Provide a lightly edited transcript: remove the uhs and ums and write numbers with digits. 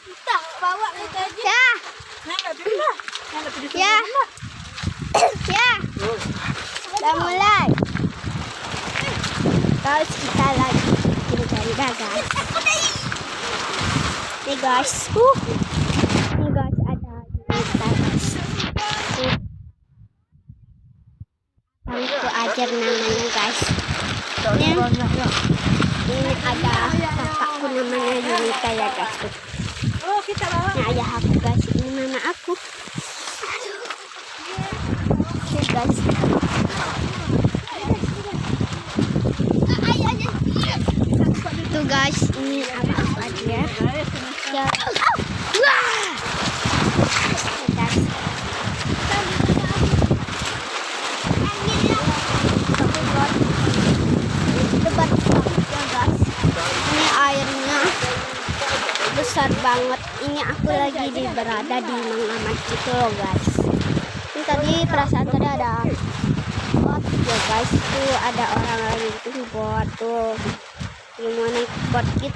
Kita bawa kita aja. Ya. Ya. Ya. Udah mulai. Guys, kita lagi mencari guys. Nih guys. Nih guys ada kita guys. Aku ajar namanya guys. Ini ada kakakku namanya Yunita ya guys. Oh, kita bawa. Ini ayah aku guys. Ini mama aku. Oke guys. Tuh guys, ini abang aku aja. Ya. Wah. Guys. Debat ya guys. Ini airnya besar banget. Ini aku lagi berada di Mangamas gitu loh guys. Ini tadi perasaan tadi ada bot ya guys. Tuh ada orang lagi itu bot tuh. Gimana bot gitu.